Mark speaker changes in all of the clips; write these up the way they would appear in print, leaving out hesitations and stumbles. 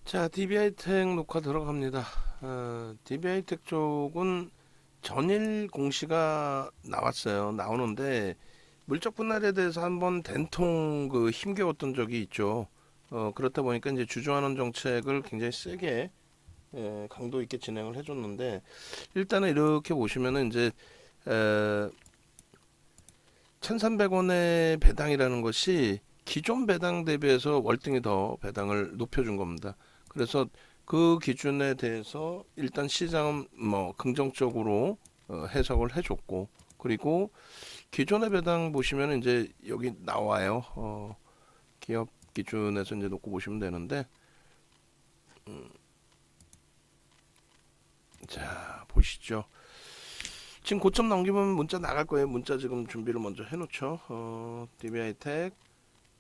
Speaker 1: 자, DB하이텍 녹화 들어갑니다. DB하이텍 쪽은 전일 공시가 나왔어요. 나오는데 물적 분할에 대해서 한번 된통 힘겨웠던 적이 있죠. 그렇다 보니까 이제 주주환원 정책을 굉장히 세게 강도 있게 진행을 해줬는데 일단은 이렇게 보시면은 이제 에, 1,300원의 배당이라는 것이 기존 배당 대비해서 월등히 더 배당을 높여준 겁니다. 그래서 그 기준에 대해서 일단 시장은 뭐 긍정적으로 해석을 해줬고, 그리고 기존의 배당 보시면 이제 여기 나와요. 기업 기준에서 이제 놓고 보시면 되는데, 자 보시죠. 지금 고점 넘기면 문자 나갈 거예요. 문자 지금 준비를 먼저 해놓죠. DB하이텍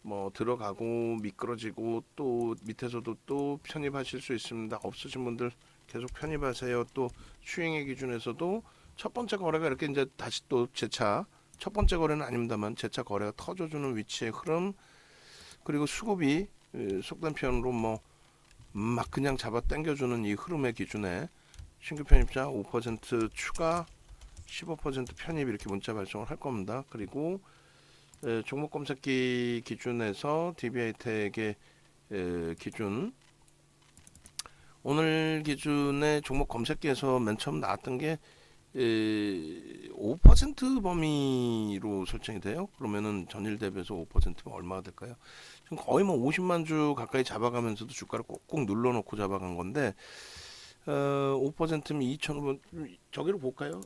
Speaker 1: 뭐 들어가고 미끄러지고 또 밑에서도 또 편입하실 수 있습니다. 없으신 분들 계속 편입하세요. 또 수익의 기준에서도 첫 번째 거래가 이렇게 이제 다시 또 재차 첫 번째 거래는 아닙니다만 재차 거래가 터져주는 위치의 흐름, 그리고 수급이 속된 표현으로 뭐 막 그냥 잡아 당겨주는 이 흐름의 기준에 신규 편입자 5% 추가 15% 편입 이렇게 문자 발송을 할 겁니다. 그리고 종목 검색기 기준에서 DB하이텍의 기준, 오늘 기준의 종목 검색기에서 맨 처음 나왔던 게 5% 범위로 설정이 돼요. 그러면은 전일 대비해서 5%면 얼마가 될까요? 지금 거의 뭐 50만 주 가까이 잡아가면서도 주가를 꾹꾹 눌러놓고 잡아간 건데 5%면 2,500, 저기로 볼까요?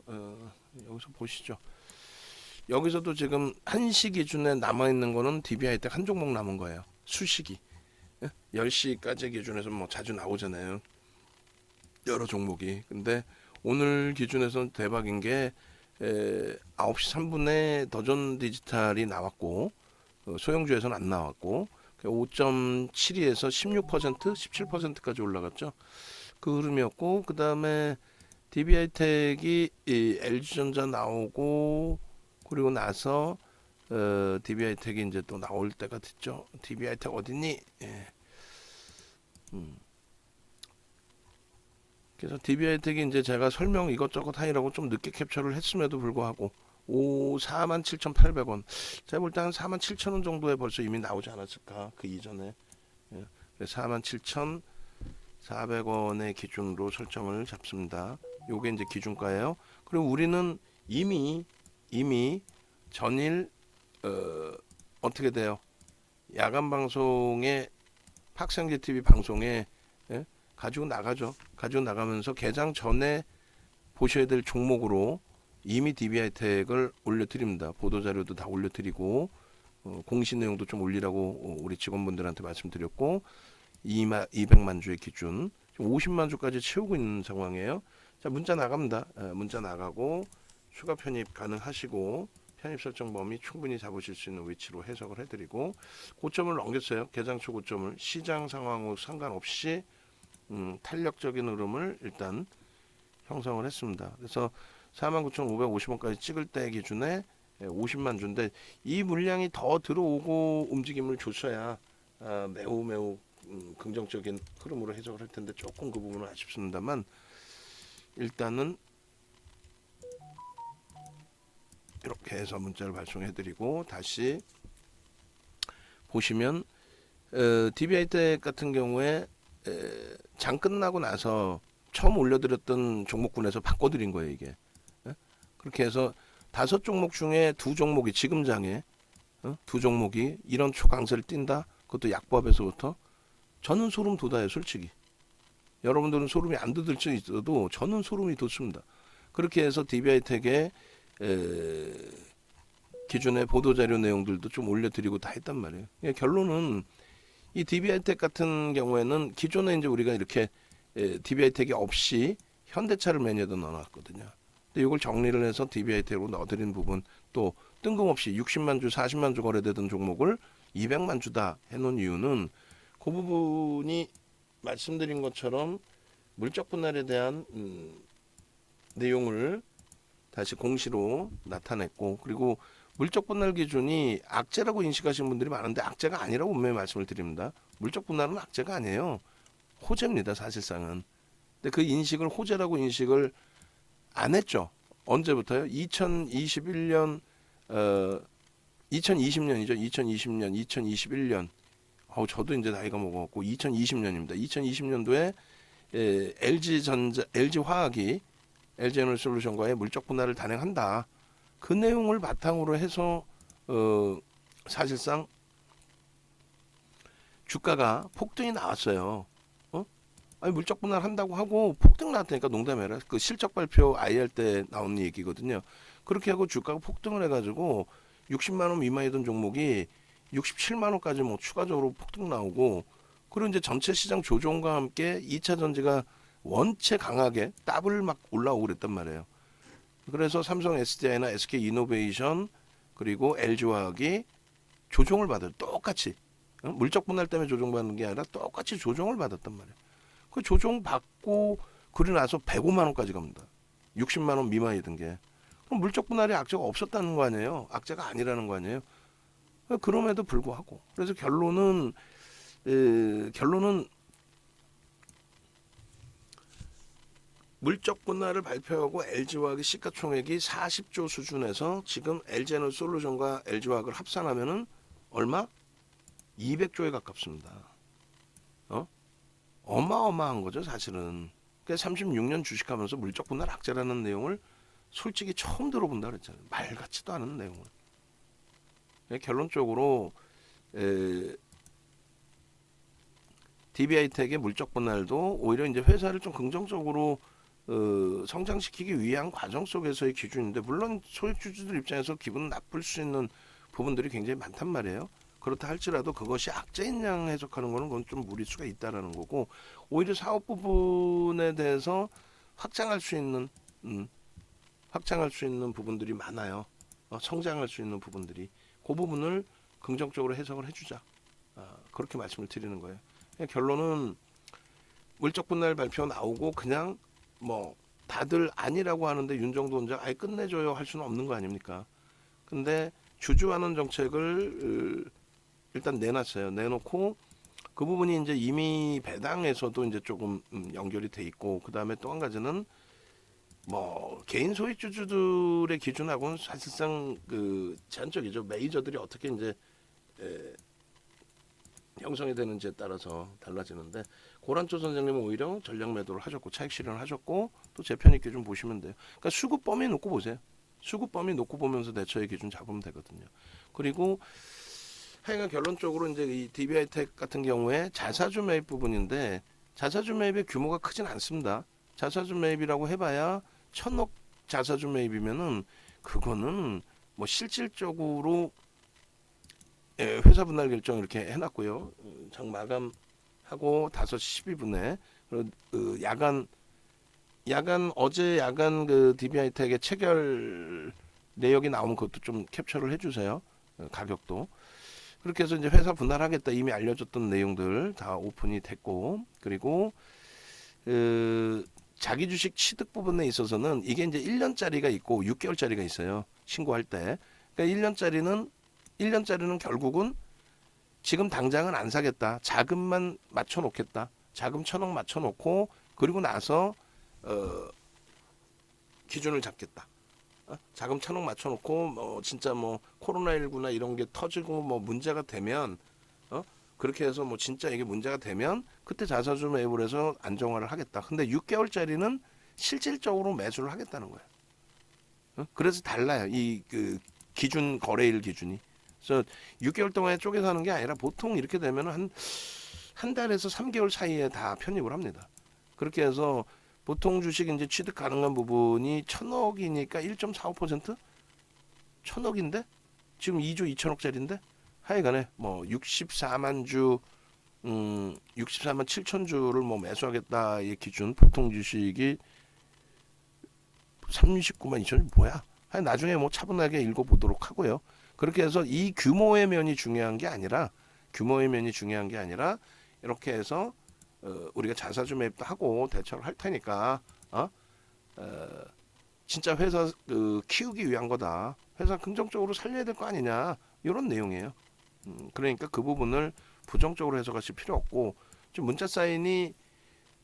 Speaker 1: 여기서 보시죠. 여기서도 지금 1시 기준에 남아있는 거는 DB하이텍 한 종목 남은 거예요. 수식이 10시까지 기준에서 뭐 자주 나오잖아요, 여러 종목이. 근데 오늘 기준에서는 대박인 게 9시 3분에 더존 디지털이 나왔고 소형주에서는 안 나왔고 5.72에서 16%, 17%까지 올라갔죠. 그 흐름이었고, 그 다음에 DB하이텍이 LG전자 나오고 그리고 나서 DB하이텍이 이제 또 나올 때가 됐죠. DB하이텍 어딨니? 예. 그래서 DB하이텍이 이제 제가 설명 이것저것 하느라고 좀 늦게 캡처를 했음에도 불구하고 47,800원, 제가 볼 때 한 47,000원 정도에 벌써 이미 나오지 않았을까, 그 이전에. 예. 47,400원의 기준으로 설정을 잡습니다. 요게 이제 기준가예요. 그리고 우리는 이미 전일 어떻게 돼요? 야간 방송에 학생제 TV 방송에 가지고 나가죠. 가지고 나가면서 개장 전에 보셔야 될 종목으로 이미 DB하이텍을 올려드립니다. 보도자료도 다 올려드리고 공시 내용도 좀 올리라고 우리 직원분들한테 말씀드렸고 200만 주의 기준 50만 주까지 채우고 있는 상황이에요. 자, 문자 나갑니다. 문자 나가고 추가 편입 가능하시고 편입 설정 범위 충분히 잡으실 수 있는 위치로 해석을 해드리고, 고점을 넘겼어요. 개장 초 고점을 시장 상황과 상관없이 탄력적인 흐름을 일단 형성을 했습니다. 그래서 49,550원까지 찍을 때 기준에 50만 주인데 이 물량이 더 들어오고 움직임을 줬어야 매우 긍정적인 흐름으로 해석을 할 텐데 조금 그 부분은 아쉽습니다만, 일단은 이렇게 해서 문자를 발송해드리고 다시 보시면 DB하이텍 같은 경우에 장 끝나고 나서 처음 올려드렸던 종목군에서 바꿔드린 거예요, 이게. 그렇게 해서 5종목 중에 2종목이 지금 장에 2종목이 이런 초강세를 띈다. 그것도 약법에서부터 저는 소름 돋아요, 솔직히. 여러분들은 소름이 안 돋을지 있어도 저는 소름이 돋습니다. 그렇게 해서 DB하이텍의 기존의 보도자료 내용들도 좀 올려드리고 다 했단 말이에요. 결론은 이 DB하이텍 같은 경우에는 기존에 이제 우리가 이렇게 DB하이텍이 없이 현대차를 매니아도 넣어놨거든요. 근데 이걸 정리를 해서 DB하이텍으로 넣어드린 부분, 또 뜬금없이 60만 주, 40만 주 거래되던 종목을 200만 주다 해놓은 이유는 그 부분이 말씀드린 것처럼 물적 분할에 대한 내용을 다시 공시로 나타냈고, 그리고 물적 분할 기준이 악재라고 인식하시는 분들이 많은데 악재가 아니라고 분명히 말씀을 드립니다. 물적 분할은 악재가 아니에요. 호재입니다, 사실상은. 근데 그 인식을 호재라고 인식을 안 했죠. 언제부터요? 2021년 2020년이죠. 2020년, 2021년. 저도 이제 나이가 먹었고 2020년입니다. 2020년도에 LG화학이 LG에너지솔루션과의 물적 분할을 단행한다. 그 내용을 바탕으로 해서 사실상 주가가 폭등이 나왔어요. 아니 물적 분할한다고 하고 폭등 나왔다니까 농담해라. 그 실적 발표 IR 때 나온 얘기거든요. 그렇게 하고 주가가 폭등을 해가지고 60만 원 미만이던 종목이 67만 원까지 뭐 추가적으로 폭등 나오고 그리고 이제 전체 시장 조정과 함께 2차 전지가 원체 강하게 더블 막 올라오고 그랬단 말이에요. 그래서 삼성 SDI나 SK 이노베이션 그리고 LG화학이 조정을 받아요. 똑같이 물적 분할 때문에 조정받는 게 아니라 똑같이 조정을 받았단 말이에요. 그 조정 받고 그러고 나서 105만 원까지 갑니다. 60만 원 미만이던 게. 그럼 물적 분할이 악재가 없었다는 거 아니에요. 악재가 아니라는 거 아니에요. 그럼에도 불구하고. 그래서 결론은 물적 분할을 발표하고 LG화학의 시가총액이 40조 수준에서 지금 LG에너지솔루션과 LG화학을 합산하면은 얼마? 200조에 가깝습니다. 어마어마한 거죠, 사실은. 그러니까 36년 주식하면서 물적 분할 악재라는 내용을 솔직히 처음 들어본다 그랬잖아요. 말 같지도 않은 내용을. 결론적으로 DBI텍의 물적 분할도 오히려 이제 회사를 좀 긍정적으로 성장시키기 위한 과정 속에서의 기준인데 물론 소액주주들 입장에서 기분 나쁠 수 있는 부분들이 굉장히 많단 말이에요. 그렇다 할지라도 그것이 악재인 양 해석하는 거는 그건 좀 무리수가 있다라는 거고 오히려 사업 부분에 대해서 확장할 수 있는 부분들이 많아요. 성장할 수 있는 부분들이 그 부분을 긍정적으로 해석을 해주자. 그렇게 말씀을 드리는 거예요. 결론은 물적 분할 발표 나오고 그냥 뭐 다들 아니라고 하는데 윤정도 원장 아예 끝내줘요 할 수는 없는 거 아닙니까? 근데 주주환원 정책을 일단 내놨어요. 내놓고 그 부분이 이제 이미 배당에서도 이제 조금 연결이 돼 있고 그 다음에 또 한 가지는 뭐 개인 소액주주들의 기준하고는 사실상 그 제한적이죠. 메이저들이 어떻게 이제 형성이 되는지에 따라서 달라지는데 고란조 선생님은 오히려 전략 매도를 하셨고 차익 실현을 하셨고 또 재편 있게 좀 보시면 돼요. 그러니까 수급 범위 놓고 보세요. 수급 범위 놓고 보면서 대처의 기준 잡으면 되거든요. 그리고 하여간 결론적으로 이제 이 DBI텍 같은 경우에 자사주 매입 부분인데 자사주 매입의 규모가 크진 않습니다. 자사주 매입이라고 해봐야 1,000억 자사주 매입이면은 그거는 뭐 실질적으로 회사 분할 결정 이렇게 해놨고요. 장 마감하고 5시 12분에 어제 야간 그 DBI텍의 체결 내역이 나오면 그것도 좀 캡처를 해주세요. 가격도. 그렇게 해서 이제 회사 분할하겠다 이미 알려졌던 내용들 다 오픈이 됐고 그리고 자기 주식 취득 부분에 있어서는 이게 이제 1년짜리가 있고 6개월짜리가 있어요. 신고할 때. 그러니까 1년짜리는 결국은 지금 당장은 안 사겠다. 자금만 맞춰 놓겠다. 자금 1,000억 맞춰 놓고 그리고 나서 기준을 잡겠다. 자금 1,000억 맞춰놓고 진짜 뭐 코로나19나 이런 게 터지고 뭐 문제가 되면 그렇게 해서 뭐 진짜 이게 문제가 되면 그때 자사주 매입을 해서 안정화를 하겠다. 근데 6개월짜리는 실질적으로 매수를 하겠다는 거예요. 그래서 달라요. 이 그 기준 거래일 기준이. 그래서 6개월 동안에 쪼개서 하는 게 아니라 보통 이렇게 되면 한 달에서 3개월 사이에 다 편입을 합니다. 그렇게 해서 보통 주식 이제 취득 가능한 부분이 1,000억이니까 1.45%? 1,000억인데 지금 2조 2천억짜리인데 하여간에 뭐 64만 7천 주를 뭐 매수하겠다의 기준 보통 주식이 39만 2천 주 뭐야? 나중에 뭐 차분하게 읽어보도록 하고요. 그렇게 해서 이 규모의 면이 중요한 게 아니라 이렇게 해서 우리가 자사주 매입도 하고 대처를 할 테니까 진짜 회사 키우기 위한 거다. 회사 긍정적으로 살려야 될 거 아니냐 이런 내용이에요. 그러니까 그 부분을 부정적으로 해석하실 필요 없고 좀 문자 사인이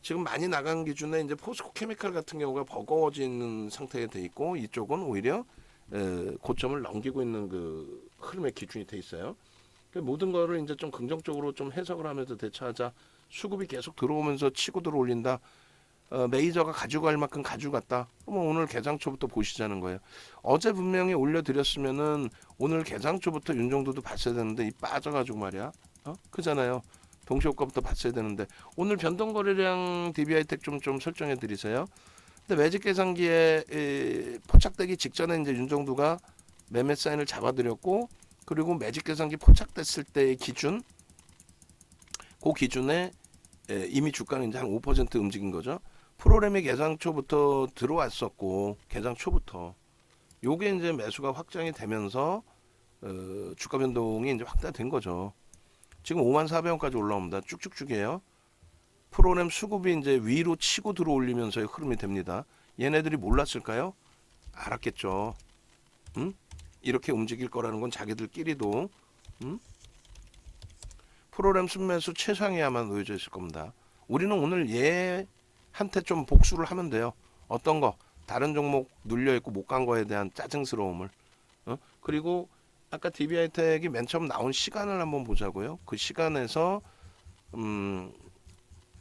Speaker 1: 지금 많이 나간 기준에 이제 포스코 케미칼 같은 경우가 버거워지는 상태에 돼 있고 이쪽은 오히려 고점을 넘기고 있는 그 흐름의 기준이 돼 있어요. 모든 거를 이제 좀 긍정적으로 좀 해석을 하면서 대처하자. 수급이 계속 들어오면서 치고 들어올린다. 메이저가 가져갈 만큼 가져갔다. 그러면 오늘 개장초부터 보시자는 거예요. 어제 분명히 올려드렸으면은 오늘 개장초부터 윤정도도 봤어야 되는데 이 빠져가지고 말이야. 그잖아요. 동시효과부터 봤어야 되는데 오늘 변동거래량 DBI텍 좀 설정해 드리세요. 근데 매직 계산기에 포착되기 직전에 이제 윤정도가 매매 사인을 잡아드렸고 그리고 매직 계산기 포착됐을 때의 기준 그 기준에 이미 주가는 이제 한 5% 움직인 거죠. 프로그램이 개장 초부터 들어왔었고 개장 초부터 요게 이제 매수가 확장이 되면서 주가 변동이 이제 확대된 거죠. 지금 54,000원까지 올라옵니다. 쭉쭉쭉이에요. 프로그램 수급이 이제 위로 치고 들어올리면서의 흐름이 됩니다. 얘네들이 몰랐을까요? 알았겠죠. 이렇게 움직일 거라는 건 자기들끼리도 프로그램 순매수 최상위야만 놓여져 있을 겁니다. 우리는 오늘 얘한테 좀 복수를 하면 돼요. 어떤 거? 다른 종목 눌려있고 못 간 거에 대한 짜증스러움을. 그리고 아까 DBI텍이 맨 처음 나온 시간을 한번 보자고요. 그 시간에서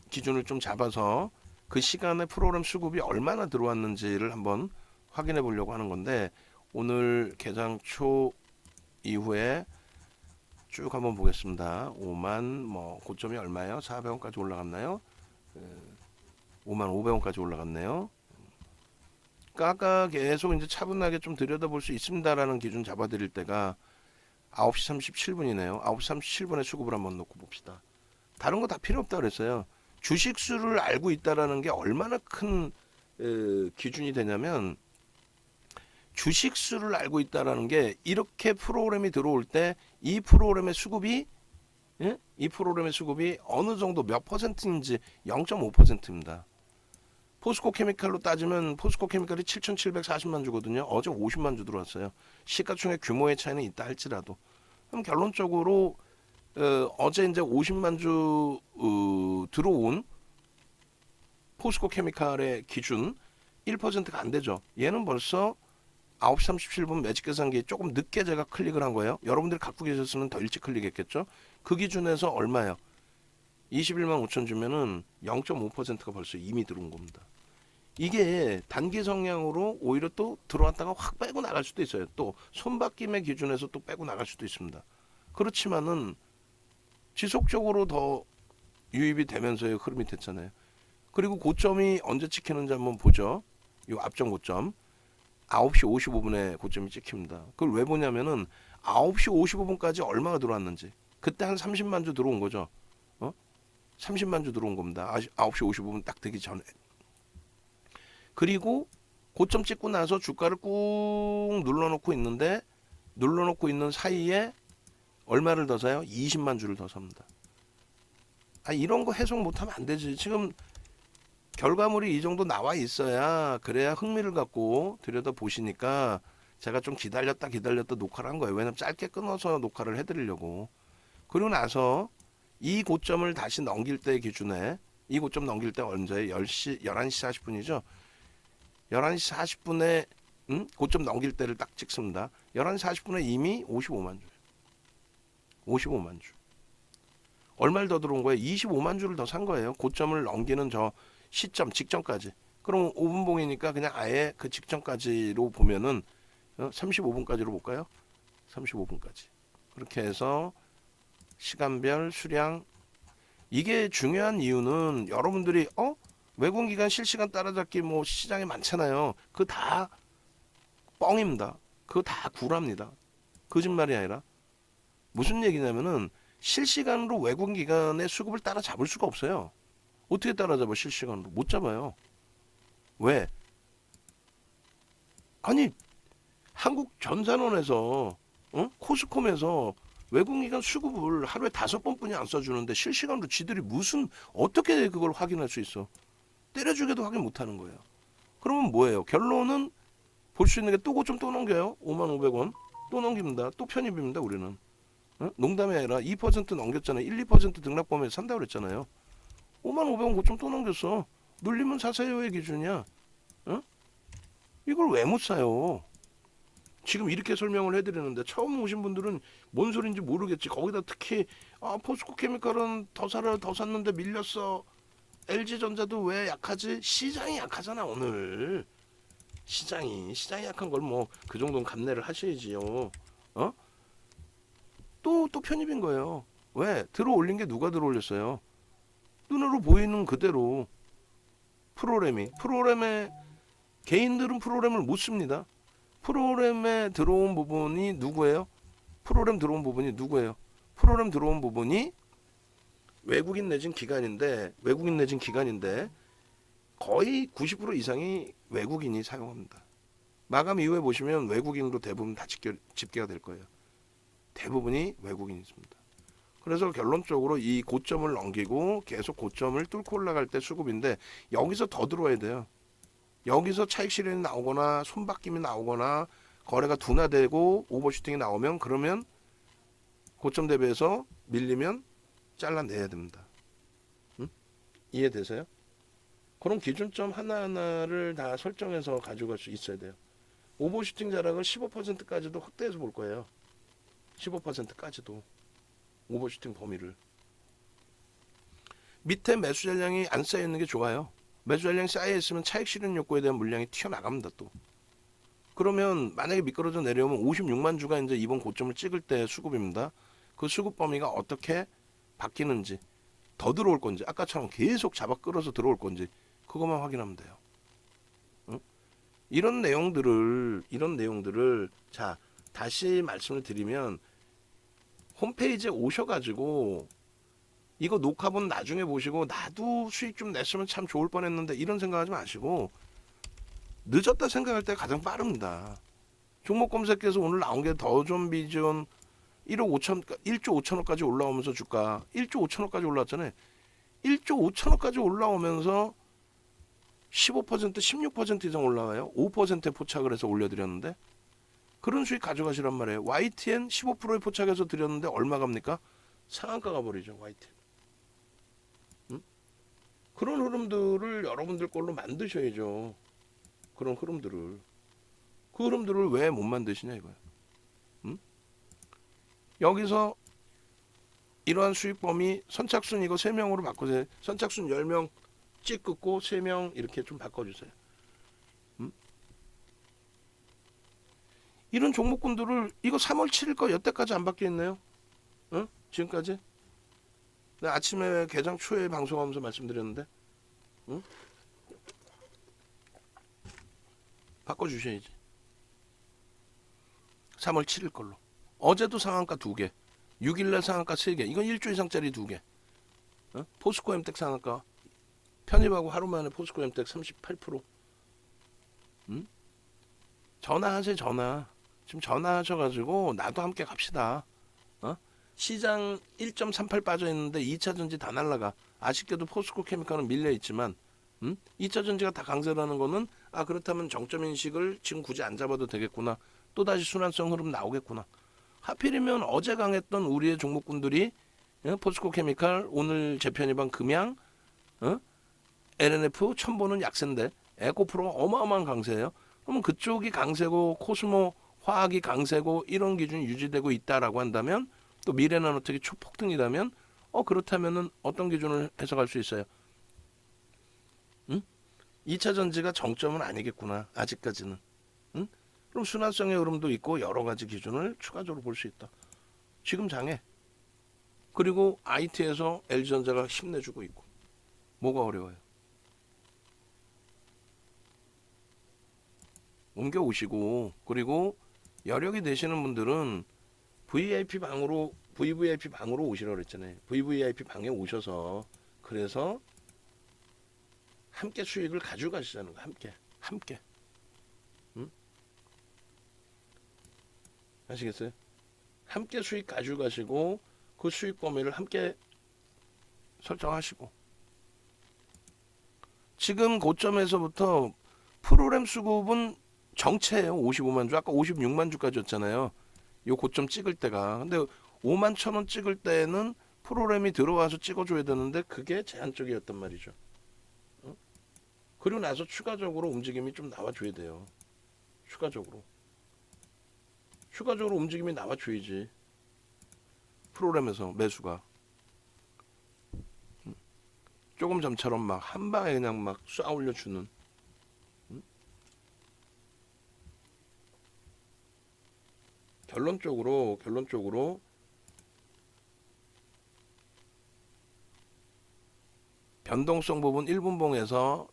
Speaker 1: 기준을 좀 잡아서 그 시간에 프로그램 수급이 얼마나 들어왔는지를 한번 확인해 보려고 하는 건데 오늘 개장 초 이후에 쭉 한번 보겠습니다. 5만 고점이 얼마예요? 400원까지 올라갔나요? 5만 500원까지 올라갔네요. 그러니까 아까 계속 이제 차분하게 좀 들여다볼 수 있습니다라는 기준 잡아드릴 때가 9시 37분이네요. 9시 37분에 수급을 한번 놓고 봅시다. 다른 거 다 필요 없다 그랬어요. 주식 수를 알고 있다라는 게 얼마나 큰 기준이 되냐면 주식 수를 알고 있다라는 게 이렇게 프로그램이 들어올 때 이 프로그램의 수급이 이 프로그램의 수급이 어느 정도 몇 퍼센트인지 0.5%입니다. 포스코 케미칼로 따지면 포스코 케미칼이 7,740만 주거든요. 어제 50만 주 들어왔어요. 시가총액 규모의 차이는 있다 할지라도. 그럼 결론적으로 어제 이제 50만 주 들어온 포스코 케미칼의 기준 1%가 안 되죠. 얘는 벌써 9시 37분 매직 계산기 조금 늦게 제가 클릭을 한 거예요. 여러분들이 갖고 계셨으면 더 일찍 클릭했겠죠. 그 기준에서 얼마예요? 21만 5천 주면은 0.5%가 벌써 이미 들어온 겁니다. 이게 단기 성향으로 오히려 또 들어왔다가 확 빼고 나갈 수도 있어요. 또 손바뀜의 기준에서 또 빼고 나갈 수도 있습니다. 그렇지만은 지속적으로 더 유입이 되면서의 흐름이 됐잖아요. 그리고 고점이 언제 찍히는지 한번 보죠. 이 앞전 고점 9시 55분에 고점이 찍힙니다. 그걸 왜 보냐면은 9시 55분까지 얼마가 들어왔는지 그때 한 30만 주 들어온 거죠. 30만 주 들어온 겁니다. 9시 55분 딱 되기 전에. 그리고 고점 찍고 나서 주가를 꾹 눌러놓고 있는데 눌러놓고 있는 사이에 얼마를 더 사요? 20만 주를 더 삽니다. 이런 거 해석 못하면 안 되지. 지금 결과물이 이 정도 나와 있어야 그래야 흥미를 갖고 들여다 보시니까 제가 좀 기다렸다 녹화를 한 거예요. 왜냐면 짧게 끊어서 녹화를 해드리려고. 그리고 나서 이 고점을 다시 넘길 때 기준에 이 고점 넘길 때 언제 11시 40분이죠. 11시 40분에 고점 넘길 때를 딱 찍습니다. 11시 40분에 이미 55만 주. 55만 주. 얼마를 더 들어온 거예요? 25만 주를 더 산 거예요. 고점을 넘기는 저 시점 직전까지. 그럼 5분봉이니까 그냥 아예 그 직전까지로 보면은 35분까지로 볼까요? 35분까지. 그렇게 해서 시간별 수량 이게 중요한 이유는 여러분들이 외국기관 실시간 따라잡기 뭐 시장에 많잖아요. 그거 다 뻥입니다. 그거 다 구랍니다. 거짓말이 아니라 무슨 얘기냐면은 실시간으로 외국기관의 수급을 따라잡을 수가 없어요. 어떻게 따라잡아? 실시간으로 못 잡아요. 왜? 아니 한국 전산원에서 코스콤에서 외국기관 수급을 하루에 5번뿐이 안 써주는데 실시간으로 지들이 무슨 어떻게 그걸 확인할 수 있어? 때려주게도 확인 못하는 거예요. 그러면 뭐예요? 결론은 볼 수 있는 게 또 고점 또 넘겨요. 5만 500원 또 넘깁니다. 또 편입입니다. 우리는 농담이 아니라 2% 넘겼잖아요. 1, 2% 등락범위에서 산다고 그랬잖아요. 55,500원 고점 또 넘겼어. 눌리면 사세요의 기준이야. 어? 이걸 왜 못 사요? 지금 이렇게 설명을 해드리는데 처음 오신 분들은 뭔 소린지 모르겠지. 거기다 특히 포스코케미칼은 더 사라 더 샀는데 밀렸어. LG전자도 왜 약하지? 시장이 약하잖아 오늘. 시장이 약한 걸 뭐 그 정도는 감내를 하셔야지요. 어? 또 편입인 거예요. 왜? 들어올린 게 누가 들어올렸어요? 눈으로 보이는 그대로 프로그램에 개인들은 프로그램을 못 씁니다. 프로그램에 들어온 부분이 누구예요? 프로그램 들어온 부분이 누구예요? 프로그램 들어온 부분이 외국인 내진 기관인데 거의 90% 이상이 외국인이 사용합니다. 마감 이후에 보시면 외국인으로 대부분 다 집계가 될 거예요. 대부분이 외국인이 있습니다. 그래서 결론적으로 이 고점을 넘기고 계속 고점을 뚫고 올라갈 때 수급인데 여기서 더 들어와야 돼요. 여기서 차익 실현이 나오거나 손바뀜이 나오거나 거래가 둔화되고 오버슈팅이 나오면 그러면 고점 대비해서 밀리면 잘라내야 됩니다. 응? 이해되세요? 그럼 기준점 하나하나를 다 설정해서 가져갈 수 있어야 돼요. 오버슈팅 자락을 15%까지도 확대해서 볼 거예요. 15%까지도 오버슈팅 범위를. 밑에 매수 잔량이 안 쌓여 있는 게 좋아요. 매수 잔량이 쌓여 있으면 차익 실현 욕구에 대한 물량이 튀어나갑니다. 또 그러면 만약에 미끄러져 내려오면 56만 주가 이제 이번 고점을 찍을 때 수급입니다. 그 수급 범위가 어떻게 바뀌는지, 더 들어올 건지, 아까처럼 계속 잡아 끌어서 들어올 건지 그것만 확인하면 돼요. 응? 이런 내용들을 자 다시 말씀을 드리면 홈페이지에 오셔가지고 이거 녹화본 나중에 보시고 나도 수익 좀 냈으면 참 좋을 뻔했는데 이런 생각하지 마시고 늦었다 생각할 때 가장 빠릅니다. 종목 검색해서 오늘 나온 게 더존 비전 1조 5천억까지 올라오면서 주가 1조 5천억까지 올라왔잖아요. 1조 5천억까지 올라오면서 15% 16% 이상 올라와요. 5%에 포착을 해서 올려드렸는데 그런 수익 가져가시란 말이에요. YTN 15%에 포착해서 드렸는데 얼마 갑니까? 상한가 가버리죠. YTN. 응? 그런 흐름들을 여러분들 걸로 만드셔야죠. 그런 흐름들을. 그 흐름들을 왜 못 만드시냐 이거예요. 응? 여기서 이러한 수익 범위 선착순 이거 3명으로 바꾸세요. 선착순 10명 찍고 3명 이렇게 좀 바꿔주세요. 이런 종목군들을 이거 3월 7일 거 여태까지 안 바뀌었네요. 응? 지금까지? 나 아침에 개장 초에 방송하면서 말씀드렸는데 응? 바꿔주셔야지. 3월 7일 걸로. 어제도 상한가 2개 6일날 상한가 3개 이건 1조 이상짜리 2개 어? 포스코 엠텍 상한가 편입하고 하루 만에 포스코 엠텍 38%. 응? 전화하세요. 전화. 지금 전화하셔가지고 나도 함께 갑시다. 어? 시장 1.38 빠져있는데 2차전지 다 날라가. 아쉽게도 포스코 케미칼은 밀려있지만 2차전지가 다 강세라는 거는 그렇다면 정점인식을 지금 굳이 안 잡아도 되겠구나. 또다시 순환성 흐름 나오겠구나. 하필이면 어제 강했던 우리의 종목군들이 포스코 케미칼 오늘 재편입한 금양 LNF 첨보는 약세인데 에코프로 어마어마한 강세예요. 그러면 그쪽이 강세고 코스모 화학이 강세고 이런 기준이 유지되고 있다라고 한다면 또 미래나노텍이 초폭등이라면 그렇다면은 어떤 기준을 해석할 수 있어요? 2차 전지가 정점은 아니겠구나. 아직까지는. 그럼 순환성의 흐름도 있고 여러 가지 기준을 추가적으로 볼 수 있다. 지금 장에. 그리고 IT에서 LG전자가 힘내주고 있고. 뭐가 어려워요? 옮겨오시고 그리고 여력이 되시는 분들은 VVIP 방으로 오시라고 그랬잖아요. VVIP 방에 오셔서 그래서 함께 수익을 가져가시자는 거. 함께. 아시겠어요? 함께 수익 가져가시고 그 수익 범위를 함께 설정하시고 지금 고점에서부터 프로그램 수급은 정체예요. 55만 주. 아까 56만 주까지였잖아요. 요 고점 찍을 때가. 근데 5만 1,000원 찍을 때는 프로그램이 들어와서 찍어줘야 되는데 그게 제한적이었단 말이죠. 어? 그리고 나서 추가적으로 움직임이 좀 나와줘야 돼요. 추가적으로 움직임이 나와줘야지. 프로그램에서 매수가 조금 전처럼 막 한 방에 그냥 막 쏴 올려주는. 결론적으로 변동성 부분 1분봉에서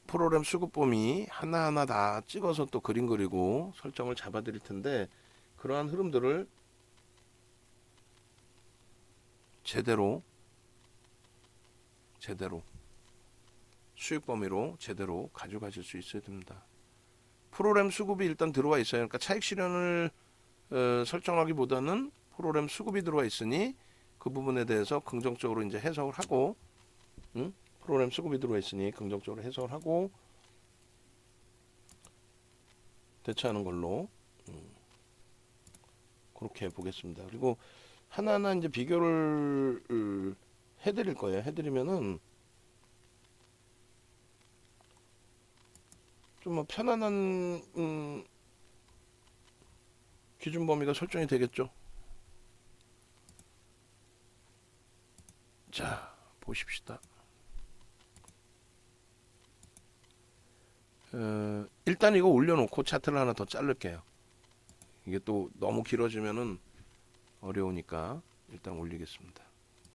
Speaker 1: 프로그램 수급범위 하나하나 다 찍어서 또 그림 그리고 설정을 잡아 드릴 텐데, 그러한 흐름들을 제대로 수익 범위로 제대로 가져가실 수 있어야 됩니다. 프로그램 수급이 일단 들어와 있어요. 그러니까 차익 실현을 설정하기보다는 프로그램 수급이 들어와 있으니 그 부분에 대해서 긍정적으로 이제 해석을 하고, 프로그램 수급이 들어와 있으니 긍정적으로 해석을 하고 대처하는 걸로 그렇게 보겠습니다. 그리고 하나하나 이제 비교를 해드릴 거예요. 해드리면은 좀 뭐 편안한 기준 범위가 설정이 되겠죠. 자, 보십시다. 일단 이거 올려놓고 차트를 하나 더 자를게요. 이게 또 너무 길어지면은 어려우니까 일단 올리겠습니다.